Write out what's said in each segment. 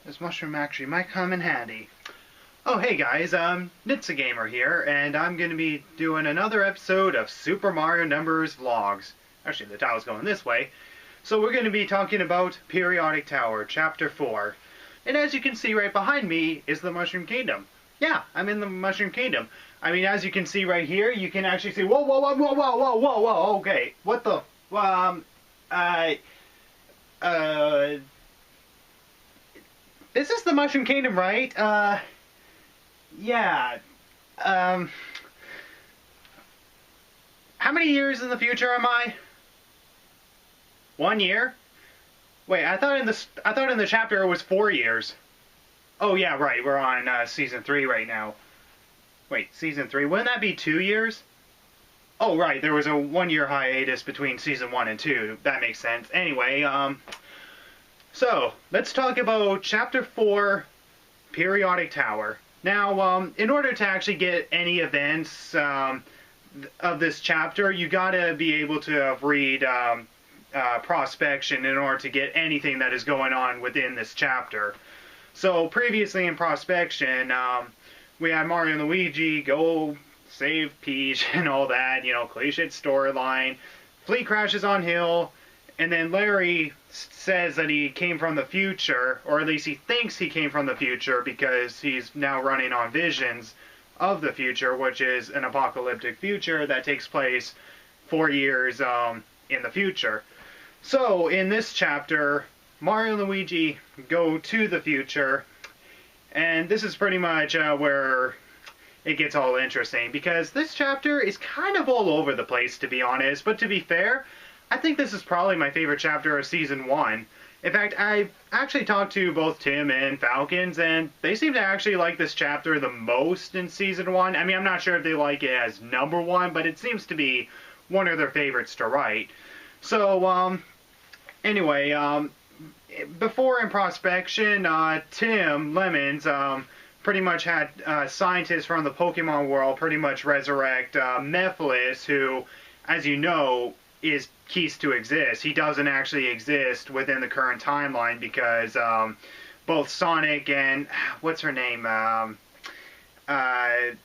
This mushroom actually might come in handy. Oh hey guys, Nitsa Gamer here, and I'm going to be doing another episode of Super Mario NUMB3RS Vlogs. Actually, the title's going this way. So we're going to be talking about Periodic Tower, Chapter 4. And as you can see right behind me is the Mushroom Kingdom. Yeah, I'm in the Mushroom Kingdom. I mean, as you can see right here, you can actually see, whoa, whoa, whoa, whoa, whoa, whoa, whoa, whoa, okay, what the, this is the Mushroom Kingdom, right? Yeah. How many years in the future am I? 1 year? Wait, I thought in the chapter it was 4 years. Oh yeah, right. We're on season 3 right now. Wait, season 3? Wouldn't that be 2 years? Oh right, there was a 1 year hiatus between season 1 and 2. That makes sense. Anyway, so let's talk about chapter 4, Periodic Tower. Now, in order to actually get any events of this chapter, you gotta be able to read Prospection in order to get anything that is going on within this chapter. So previously in Prospection, we had Mario and Luigi go save Peach and all that, you know, cliched storyline. Fleet crashes on hill, and then Larry says that he came from the future, or at least he thinks he came from the future because he's now running on visions of the future, which is an apocalyptic future that takes place 4 years in the future. So in this chapter, Mario and Luigi go to the future, and this is pretty much where it gets all interesting, because this chapter is kind of all over the place, to be honest. But to be fair, I think this is probably my favorite chapter of Season 1. In fact, I've actually talked to both Tim and Falcons, and they seem to actually like this chapter the most in Season 1. I mean, I'm not sure if they like it as number 1, but it seems to be one of their favorites to write. So, anyway, before in Prospection, Tim Lemons pretty much had scientists from the Pokemon world pretty much resurrect Mephiles, who, as you know, is ceased to exist. He doesn't actually exist within the current timeline because both Sonic and what's her name? I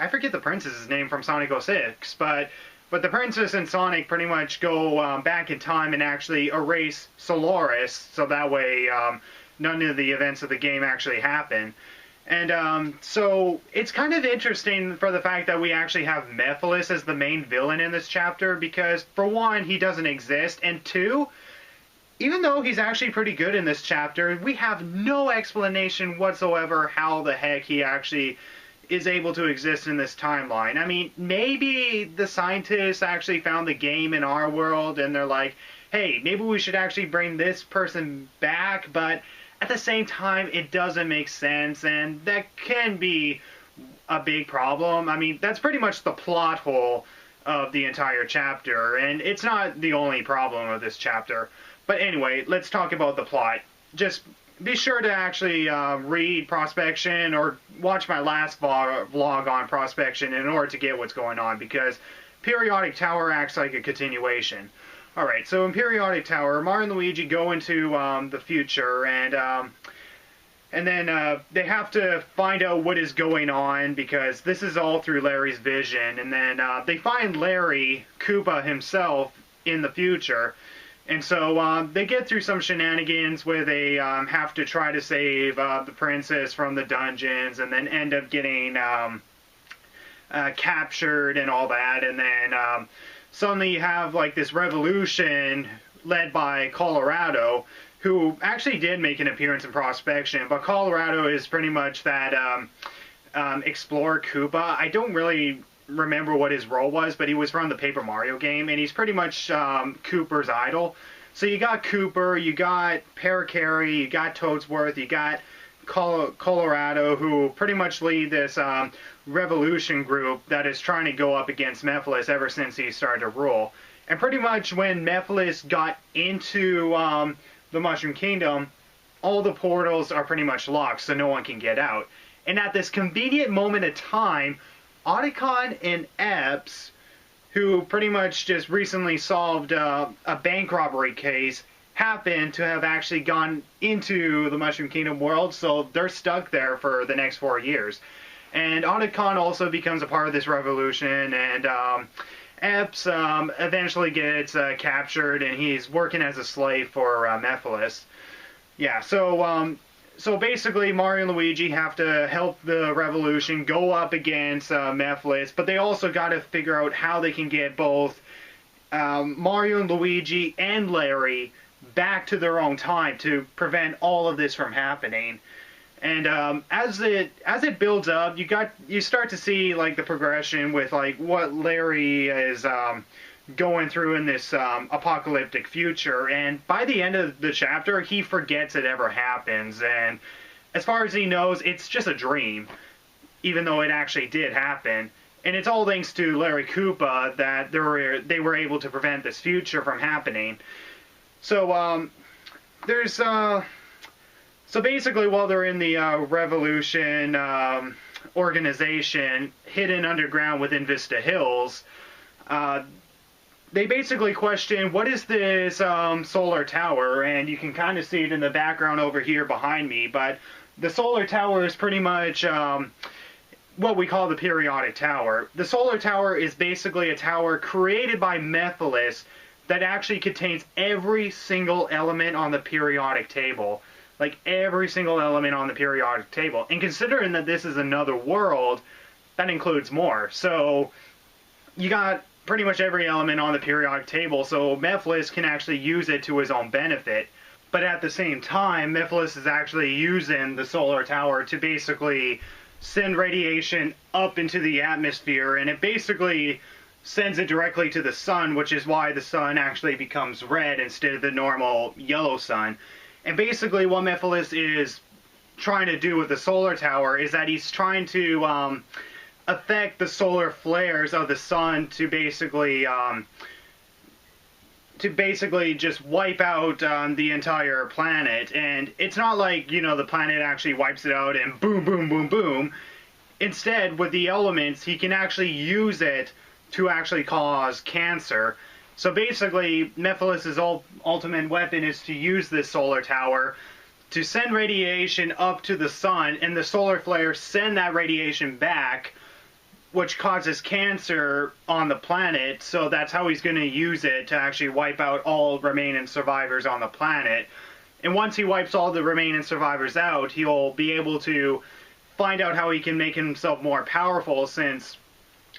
forget the princess's name from Sonic 06, but the princess and Sonic pretty much go back in time and actually erase Solaris, so that way none of the events of the game actually happen. And so it's kind of interesting for the fact that we actually have Mephiles as the main villain in this chapter, because for one, he doesn't exist, and two, even though he's actually pretty good in this chapter, we have no explanation whatsoever how the heck he actually is able to exist in this timeline. I mean, maybe the scientists actually found the game in our world and they're like, hey, maybe we should actually bring this person back, but at the same time, it doesn't make sense, and that can be a big problem. I mean, that's pretty much the plot hole of the entire chapter, and it's not the only problem of this chapter. But anyway, let's talk about the plot. Just be sure to actually read Prospection or watch my last vlog on Prospection in order to get what's going on, because Periodic Tower acts like a continuation. Alright, so in Periodic Tower, Mario and Luigi go into the future, and then they have to find out what is going on, because this is all through Larry's vision, and then they find Larry, Koopa himself, in the future. And so they get through some shenanigans where they have to try to save the princess from the dungeons, and then end up getting captured and all that. And then suddenly you have like this revolution led by Colorado, who actually did make an appearance in Prospection. But Colorado is pretty much that Explorer Koopa. I don't really remember what his role was, but he was from the Paper Mario game, and he's pretty much Cooper's idol. So you got Cooper, you got Parakarry, you got Toadsworth, you got Colorado, who pretty much lead this revolution group that is trying to go up against Mephiles ever since he started to rule. And pretty much when Mephiles got into the Mushroom Kingdom, all the portals are pretty much locked, so no one can get out. And at this convenient moment of time, Otacon and Epps, who pretty much just recently solved a bank robbery case, happen to have actually gone into the Mushroom Kingdom world, so they're stuck there for the next 4 years. And Otacon also becomes a part of this revolution, and Epps eventually gets captured, and he's working as a slave for Mephiles. Yeah, so basically Mario and Luigi have to help the revolution go up against Mephiles, but they also got to figure out how they can get both Mario and Luigi and Larry back to their own time to prevent all of this from happening. And as it builds up, you start to see like the progression with like what Larry is going through in this apocalyptic future. And by the end of the chapter, he forgets it ever happens. And as far as he knows, it's just a dream, even though it actually did happen. And it's all thanks to Larry Koopa that they were able to prevent this future from happening. So So basically, while they're in the Revolution organization, hidden underground within Vista Hills, they basically question, what is this solar tower? And you can kind of see it in the background over here behind me, but the solar tower is pretty much what we call the periodic tower. The solar tower is basically a tower created by Mephiles that actually contains every single element on the periodic table. Like every single element on the periodic table. And considering that this is another world, that includes more. So you got pretty much every element on the periodic table, so Mephiles can actually use it to his own benefit. But at the same time, Mephiles is actually using the solar tower to basically send radiation up into the atmosphere, and it basically sends it directly to the sun, which is why the sun actually becomes red instead of the normal yellow sun. And basically what Mephiles is trying to do with the solar tower is that he's trying to affect the solar flares of the sun to basically just wipe out the entire planet. And it's not like, you know, the planet actually wipes it out and boom, boom, boom, boom. Instead, with the elements, he can actually use it to actually cause cancer. So basically, Mephiles' ultimate weapon is to use this solar tower to send radiation up to the sun, and the solar flares send that radiation back, which causes cancer on the planet. So that's how he's going to use it to actually wipe out all remaining survivors on the planet. And once he wipes all the remaining survivors out, he'll be able to find out how he can make himself more powerful, since,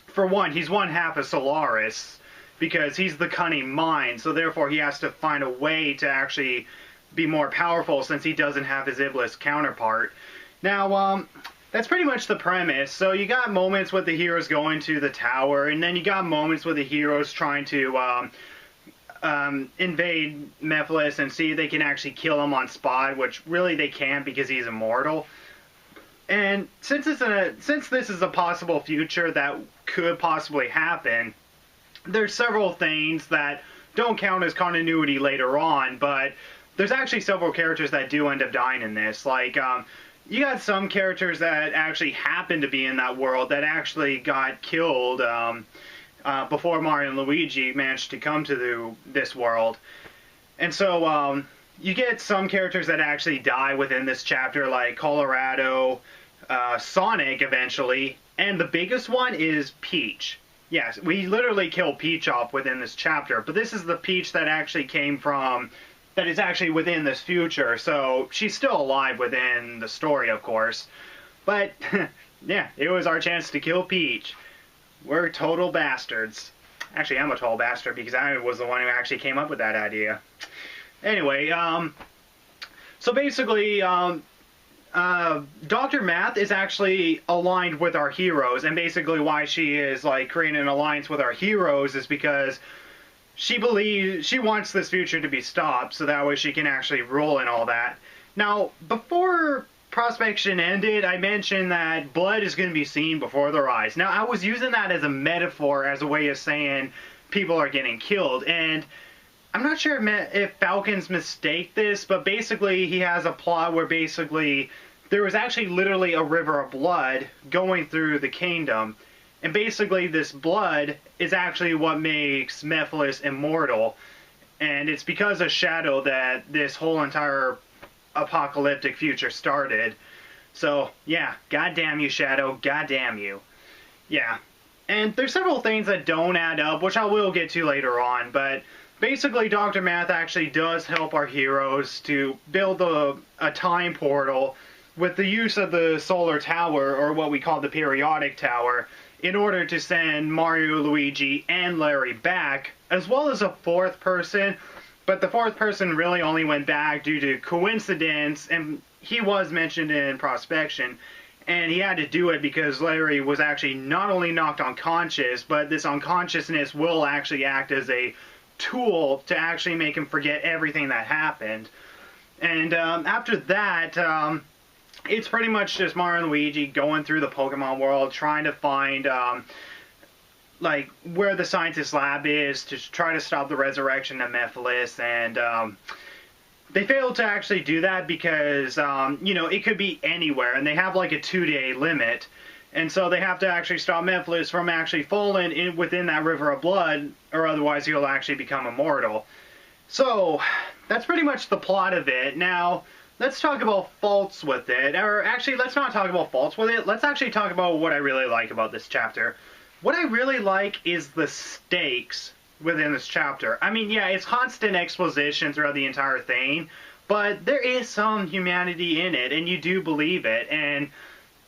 for one, he's one half of Solaris, because he's the cunning mind, so therefore he has to find a way to actually be more powerful, since he doesn't have his Iblis counterpart. Now, that's pretty much the premise. So you got moments with the heroes going to the tower, and then you got moments with the heroes trying to invade Mephiles and see if they can actually kill him on spot, which really they can't because he's immortal. And since this is a possible future that could possibly happen, there's several things that don't count as continuity later on, but there's actually several characters that do end up dying in this. Like, you got some characters that actually happen to be in that world that actually got killed before Mario and Luigi managed to come to this world. And so you get some characters that actually die within this chapter, like Colorado, Sonic eventually, and the biggest one is Peach. Yes, we literally kill Peach off within this chapter, but this is the Peach that actually that is actually within this future, so she's still alive within the story, of course. But, yeah, it was our chance to kill Peach. We're total bastards. Actually, I'm a total bastard because I was the one who actually came up with that idea. Anyway, so basically, Dr. Math is actually aligned with our heroes, and basically why she is like creating an alliance with our heroes is because she wants this future to be stopped, so that way she can actually rule and all that. Now, before Prospection ended, I mentioned that blood is going to be seen before their eyes. Now, I was using that as a metaphor, as a way of saying people are getting killed, and I'm not sure if Falcon's mistake this, but basically he has a plot where basically there was actually literally a river of blood going through the kingdom. And basically this blood is actually what makes Mephiles immortal. And it's because of Shadow that this whole entire apocalyptic future started. So, yeah, goddamn you, Shadow, goddamn you. Yeah. And there's several things that don't add up, which I will get to later on, but basically Dr. Math actually does help our heroes to build a time portal with the use of the solar tower, or what we call the periodic tower, in order to send Mario, Luigi, and Larry back, as well as a fourth person, but the fourth person really only went back due to coincidence, and he was mentioned in Prospection, and he had to do it because Larry was actually not only knocked unconscious, but this unconsciousness will actually act as a tool to actually make him forget everything that happened. And after that, it's pretty much just Mario and Luigi going through the Pokemon world, trying to find like where the scientist lab is to try to stop the resurrection of Mephiles, and they failed to actually do that because you know, it could be anywhere, and they have like a 2-day limit, and so they have to actually stop Mephiles from actually falling within that river of blood, or otherwise he'll actually become immortal. So that's pretty much the plot of it. Now let's talk about faults with it, or actually let's not talk about faults with it, let's actually talk about what I really like about this chapter. What I really like is the stakes within this chapter. I mean, yeah, it's constant exposition throughout the entire thing, but there is some humanity in it, and you do believe it, and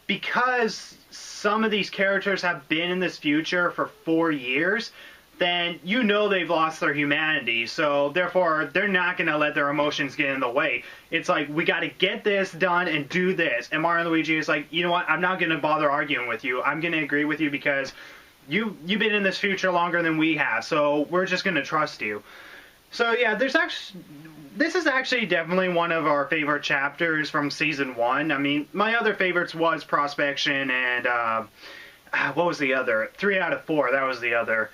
because some of these characters have been in this future for 4 years, then you know they've lost their humanity, so therefore they're not going to let their emotions get in the way. It's like, we got to get this done and do this, and Mario and Luigi is like, you know what, I'm not going to bother arguing with you, I'm going to agree with you because you've been in this future longer than we have, so we're just going to trust you. So yeah, this is actually definitely one of our favorite chapters from Season 1. I mean, my other favorites was Prospection and, what was the other? 3 out of 4, that was the other.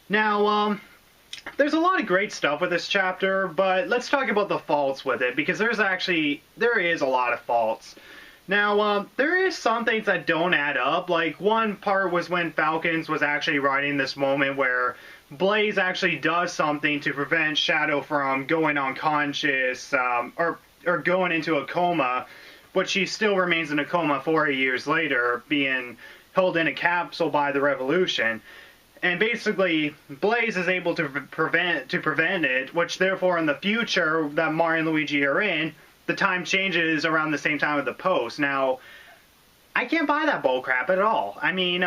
Now, there's a lot of great stuff with this chapter, but let's talk about the faults with it, because there is a lot of faults. Now, there is some things that don't add up. Like, one part was when Falcons was actually writing this moment where Blaze actually does something to prevent Shadow from going unconscious, or going into a coma, but she still remains in a coma 4 years later, being held in a capsule by the Revolution. And basically, Blaze is able to prevent it, which therefore in the future that Mario and Luigi are in, the time changes around the same time of the post. Now, I can't buy that bullcrap at all. I mean,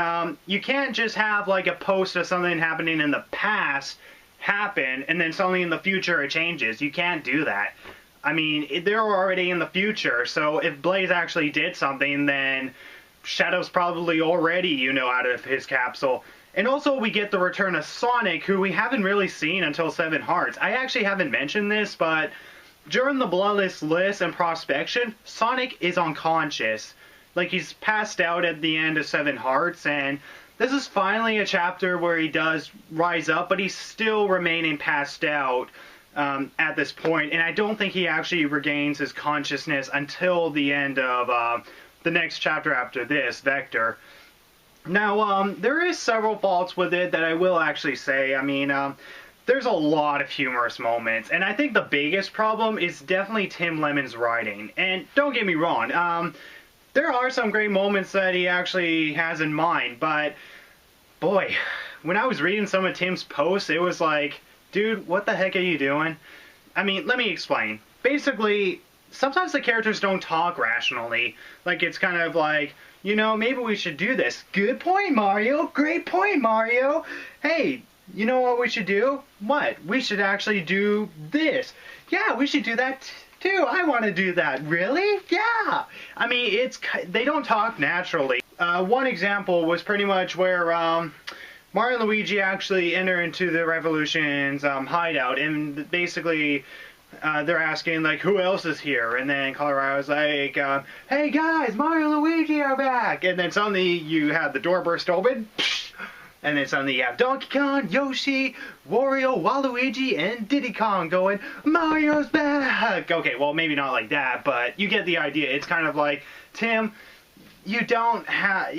you can't just have like a post of something happening in the past happen, and then suddenly in the future it changes. You can't do that. I mean, they're already in the future, so if Blaze actually did something, then Shadow's probably already, you know, out of his capsule. And also we get the return of Sonic, who we haven't really seen until 7 Hearts. I actually haven't mentioned this, but during the Bloodless List and Prospection, Sonic is unconscious. Like, he's passed out at the end of 7 Hearts, and this is finally a chapter where he does rise up, but he's still remaining passed out at this point, and I don't think he actually regains his consciousness until the end of the next chapter after this, Vector. Now, there is several faults with it that I will actually say. I mean, there's a lot of humorous moments, and I think the biggest problem is definitely Tim Lemon's writing. And don't get me wrong, there are some great moments that he actually has in mind, but boy, when I was reading some of Tim's posts, it was like, dude, what the heck are you doing? I mean, let me explain. Basically, sometimes the characters don't talk rationally. Like, it's kind of like, you know, maybe we should do this. Good point, Mario. Great point, Mario. Hey, you know what we should do? What? We should actually do this. Yeah, we should do that too. I want to do that. Really? Yeah. I mean, they don't talk naturally. One example was pretty much where Mario and Luigi actually enter into the Revolution's hideout, and basically they're asking, like, who else is here? And then Colorado's like, hey guys, Mario and Luigi are back! And then suddenly you have the door burst open, and then suddenly you have Donkey Kong, Yoshi, Wario, Waluigi, and Diddy Kong going, Mario's back! Okay, well, maybe not like that, but you get the idea. It's kind of like, Tim, you don't have...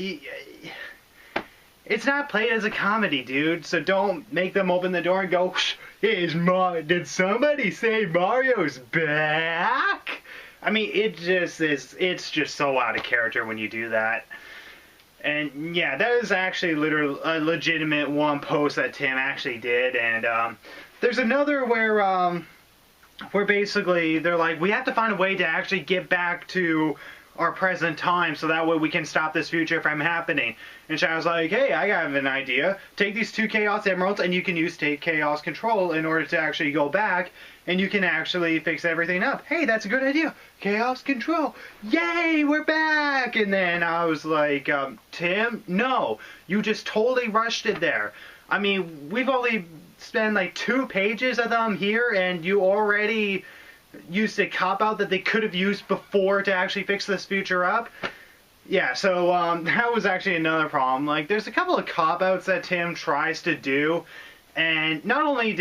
it's not played as a comedy, dude. So don't make them open the door and go, did somebody say Mario's back? I mean, it's just so out of character when you do that. And yeah, that is actually literally a legitimate one post that Tim actually did. And there's another where basically they're like, we have to find a way to actually get back to our present time so that way we can stop this future from happening. And Shadow's like, hey, I have an idea. Take these 2 Chaos Emeralds and you can use State Chaos Control in order to actually go back and you can actually fix everything up. Hey, that's a good idea. Chaos Control. Yay, we're back! And then I was like, Tim, no. You just totally rushed it there. I mean, we've only spent like 2 pages of them here and you already used a cop-out that they could have used before to actually fix this future up. Yeah, so that was actually another problem. Like, there's a couple of cop-outs that Tim tries to do, and not only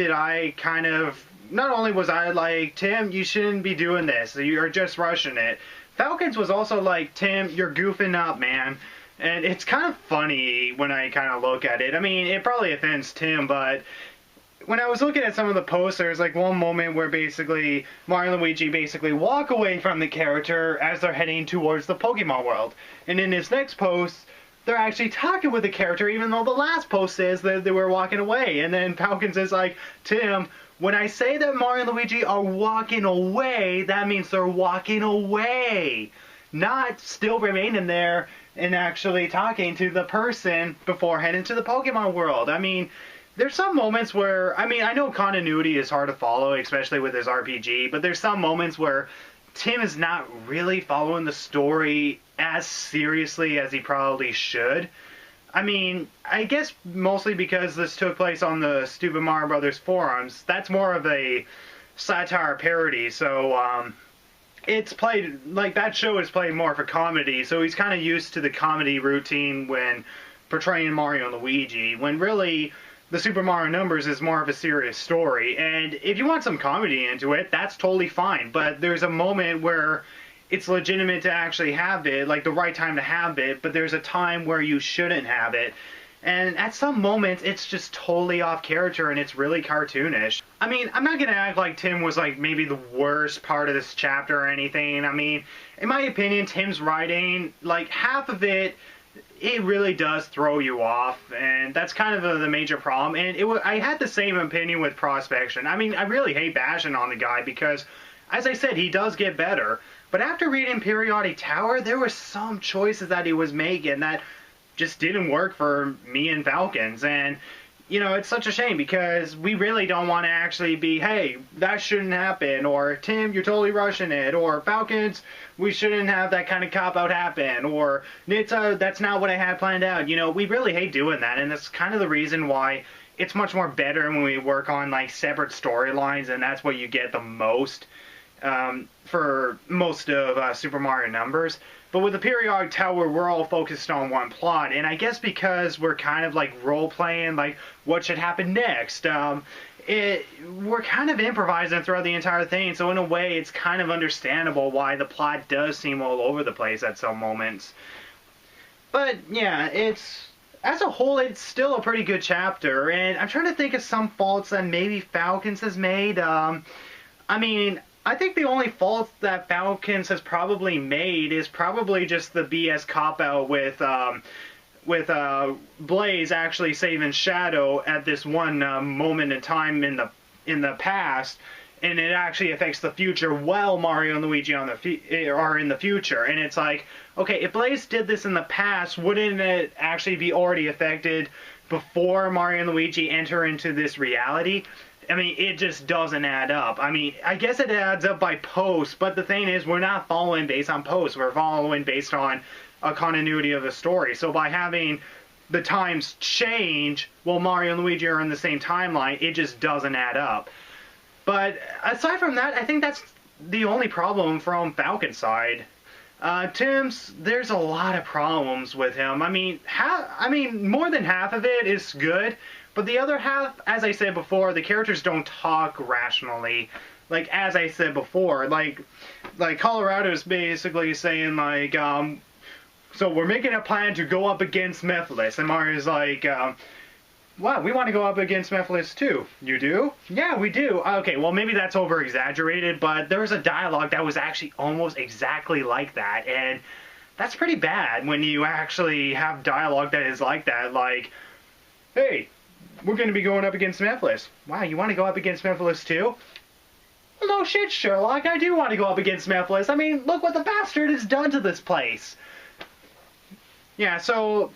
was I like, Tim, you shouldn't be doing this, you're just rushing it. Falcons was also like, Tim, you're goofing up, man. And it's kind of funny when I kind of look at it. I mean, it probably offends Tim, but when I was looking at some of the posts, there's like one moment where basically Mario and Luigi basically walk away from the character as they're heading towards the Pokemon world. And in his next post, they're actually talking with the character, even though the last post says that they were walking away. And then Falcons is like, Tim, when I say that Mario and Luigi are walking away, that means they're walking away, not still remaining there and actually talking to the person before heading to the Pokemon world. I mean, there's some moments where, I mean, I know continuity is hard to follow, especially with his RPG, but there's some moments where Tim is not really following the story as seriously as he probably should. I mean, I guess mostly because this took place on the Super Mario Brothers forums. That's more of a satire parody, so it's played, like, that show is played more for comedy, so he's kind of used to the comedy routine when portraying Mario and Luigi, when really the Super Mario Numbers is more of a serious story. And if you want some comedy into it, that's totally fine. But there's a moment where it's legitimate to actually have it, like the right time to have it, but there's a time where you shouldn't have it. And at some moments, it's just totally off character and it's really cartoonish. I mean, I'm not going to act like Tim was like maybe the worst part of this chapter or anything. I mean, in my opinion, Tim's writing, like half of it really does throw you off, and that's kind of the major problem. And I had the same opinion with Prospection. I mean, I really hate bashing on the guy because, as I said, he does get better. But after reading Periodic Tower, there were some choices that he was making that just didn't work for me and Falcons. And, you know, it's such a shame because we really don't want to actually be, hey, that shouldn't happen, or Tim, you're totally rushing it, or Falcons, we shouldn't have that kind of cop-out happen, or Nitsa, that's not what I had planned out. You know, we really hate doing that, and that's kind of the reason why it's much more better when we work on, like, separate storylines, and that's what you get the most for most of Super Mario Numbers. But with the Periodic Tower, we're all focused on one plot, and I guess because we're kind of like role-playing, like what should happen next, we're kind of improvising throughout the entire thing, so in a way it's kind of understandable why the plot does seem all over the place at some moments. But yeah, as a whole, it's still a pretty good chapter, and I'm trying to think of some faults that maybe Falcons has made. I mean, I think the only fault that Falcons has probably made is probably just the BS cop-out with Blaze actually saving Shadow at this one moment in time in the past, and it actually affects the future while Mario and Luigi are in the future. And it's like, okay, if Blaze did this in the past, wouldn't it actually be already affected before Mario and Luigi enter into this reality? I mean, it just doesn't add up. I mean, I guess it adds up by post, but the thing is, we're not following based on posts. We're following based on a continuity of the story. So by having the times change while Mario and Luigi are in the same timeline, it just doesn't add up. But aside from that, I think that's the only problem from Falcon's side. Tim's, there's a lot of problems with him. I mean, more than half of it is good. But the other half, as I said before, the characters don't talk rationally. Like, as I said before, like Colorado's basically saying, like, so we're making a plan to go up against Mephiles. And Mario's like, wow, we want to go up against Mephiles too. You do? Yeah, we do. Okay, well, maybe that's over-exaggerated, but there was a dialogue that was actually almost exactly like that, and that's pretty bad when you actually have dialogue that is like that, like, hey, we're going to be going up against Mephiles. Wow, you want to go up against Mephiles too? Well, no shit, Sherlock, I do want to go up against Mephiles. I mean, look what the bastard has done to this place. Yeah, so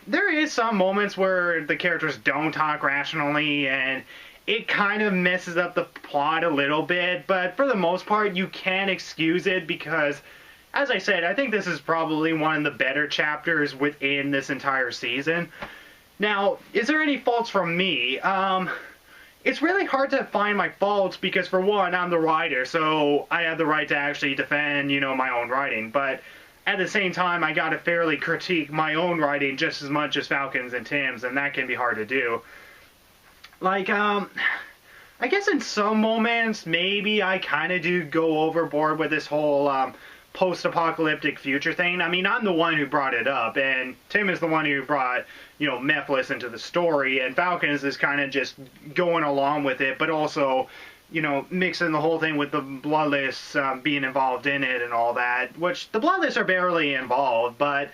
there is some moments where the characters don't talk rationally, and it kind of messes up the plot a little bit, but for the most part, you can excuse it because, as I said, I think this is probably one of the better chapters within this entire season. Now, is there any faults from me? It's really hard to find my faults because, for one, I'm the writer, so I have the right to actually defend, my own writing, but at the same time, I gotta fairly critique my own writing just as much as Falcon's and Tim's, and that can be hard to do. Like, I guess in some moments, maybe I kind of do go overboard with this whole, post-apocalyptic future thing. I mean, I'm the one who brought it up, and Tim is the one who brought, Mephiles into the story, and Falcons is kind of just going along with it, but also, mixing the whole thing with the Bloodless being involved in it and all that, which the Bloodless are barely involved, but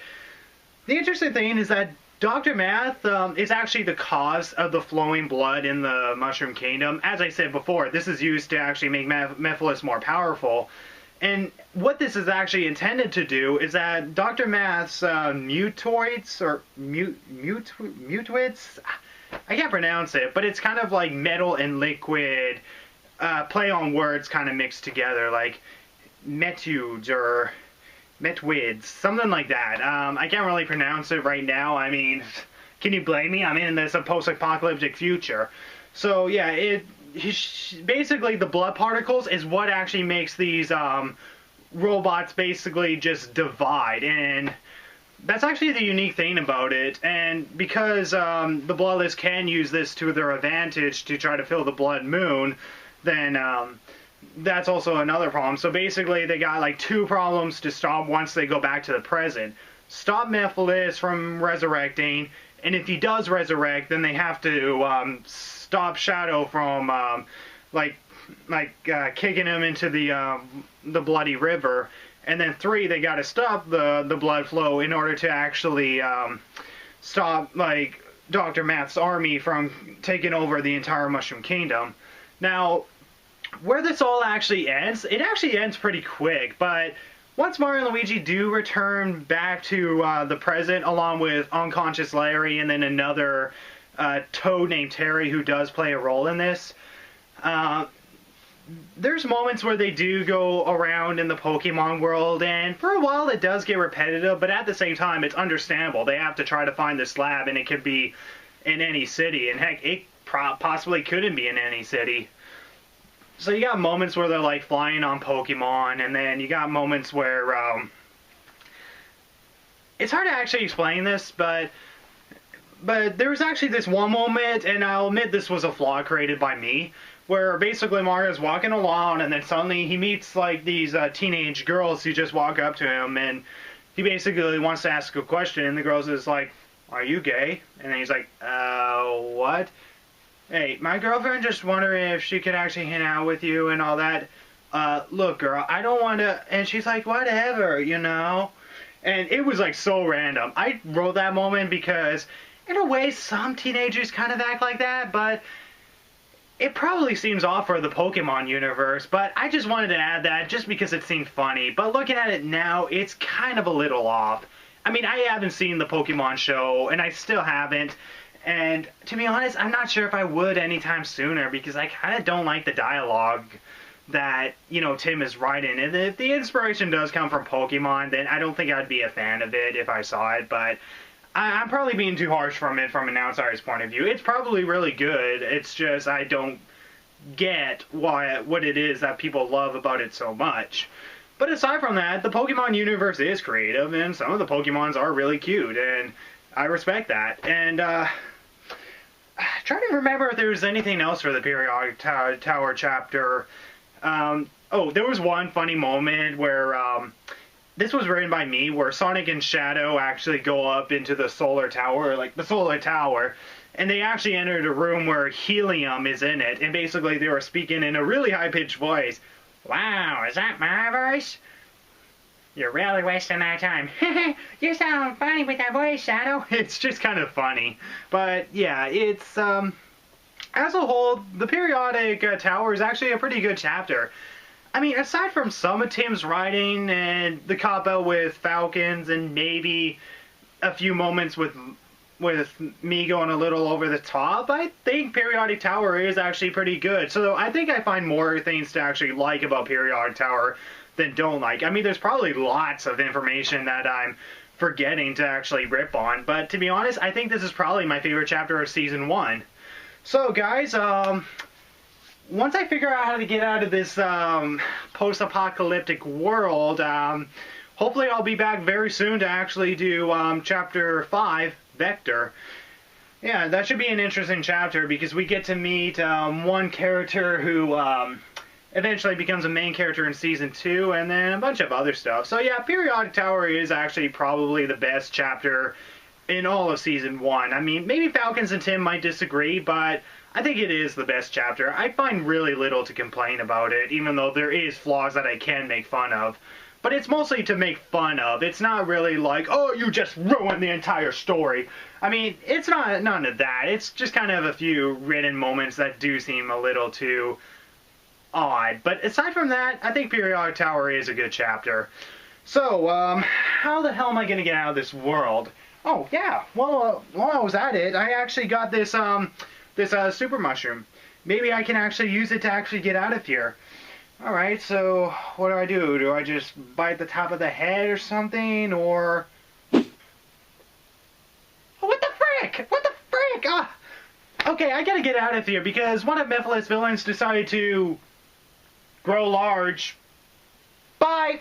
the interesting thing is that Dr. Math is actually the cause of the flowing blood in the Mushroom Kingdom. As I said before, this is used to actually make Mephiles more powerful. And what this is actually intended to do is that Dr. Math's mutoids, or mutoids? I can't pronounce it, but it's kind of like metal and liquid, play on words kind of mixed together, like metudes or metwids, something like that. I can't really pronounce it right now. I mean, can you blame me? I'm in this post-apocalyptic future. So yeah, basically the blood particles is what actually makes these robots basically just divide, and that's actually the unique thing about it. And because the Bloodless can use this to their advantage to try to fill the Blood Moon, then that's also another problem. So basically they got like two problems to stop once they go back to the present. Stop Mephiles from resurrecting, and if he does resurrect, then they have to stop Shadow from kicking him into the bloody river. And then 3, they got to stop the blood flow in order to actually stop Dr. Math's army from taking over the entire Mushroom Kingdom. Now, where this all actually ends, it actually ends pretty quick, but once Mario and Luigi do return back to the present, along with unconscious Larry and then another Toad named Terry who does play a role in this, there's moments where they do go around in the Pokemon world, and for a while it does get repetitive, but at the same time it's understandable. They have to try to find this lab, and it could be in any city, and heck, it possibly couldn't be in any city. So you got moments where they're like flying on Pokemon, and then you got moments where it's hard to actually explain this, but there was actually this one moment, and I'll admit this was a flaw created by me, where basically Mario's walking along, and then suddenly he meets like these teenage girls who just walk up to him, and he basically wants to ask a question, and the girls is like, "Are you gay?" And then he's like, what? "Hey, my girlfriend just wondering if she could actually hang out with you and all that. Look, girl, I don't want to," and she's like, "Whatever, And it was like so random. I wrote that moment because, in a way, some teenagers kind of act like that, but it probably seems off for the Pokemon universe, but I just wanted to add that just because it seemed funny. But looking at it now, it's kind of a little off. I mean, I haven't seen the Pokemon show, and I still haven't. And to be honest, I'm not sure if I would anytime sooner, because I kind of don't like the dialogue that, Tim is writing. And if the inspiration does come from Pokemon, then I don't think I'd be a fan of it if I saw it, but I'm probably being too harsh from an outsider's point of view. It's probably really good. It's just I don't get what it is that people love about it so much. But aside from that, the Pokemon universe is creative, and some of the Pokemons are really cute, and I respect that. And trying to remember if there was anything else for the Periodic Tower chapter. There was one funny moment where this was written by me, where Sonic and Shadow actually go up into the solar tower, like the solar tower, and they actually entered a room where helium is in it, and basically they were speaking in a really high-pitched voice. Wow, is that my voice? You're really wasting our time. You sound funny with that voice, Shadow. It's just kind of funny. But yeah, it's, as a whole, the Periodic Tower is actually a pretty good chapter. I mean, aside from some of Tim's writing and the cop-out with Falcons and maybe a few moments with me going a little over the top, I think Periodic Tower is actually pretty good. So I think I find more things to actually like about Periodic Tower than don't like. I mean, there's probably lots of information that I'm forgetting to actually rip on, but to be honest, I think this is probably my favorite chapter of Season 1. So guys, once I figure out how to get out of this post-apocalyptic world, hopefully I'll be back very soon to actually do Chapter 5, Vector. Yeah, that should be an interesting chapter because we get to meet one character who eventually becomes a main character in Season 2, and then a bunch of other stuff. So yeah, Periodic Tower is actually probably the best chapter in all of Season 1. I mean, maybe Falcons and Tim might disagree, but I think it is the best chapter. I find really little to complain about it, even though there is flaws that I can make fun of. But it's mostly to make fun of. It's not really like, oh, you just ruined the entire story. I mean, it's not none of that. It's just kind of a few written moments that do seem a little too odd. But aside from that, I think Periodic Tower is a good chapter. So, how the hell am I going to get out of this world? Oh, yeah. Well, while I was at it, I actually got this, super mushroom. Maybe I can actually use it to actually get out of here. Alright, so what do? Do I just bite the top of the head or something, or... Oh, what the frick? What the frick? Ah! Okay, I gotta get out of here because one of Mephiles' villains decided to grow large. Bye!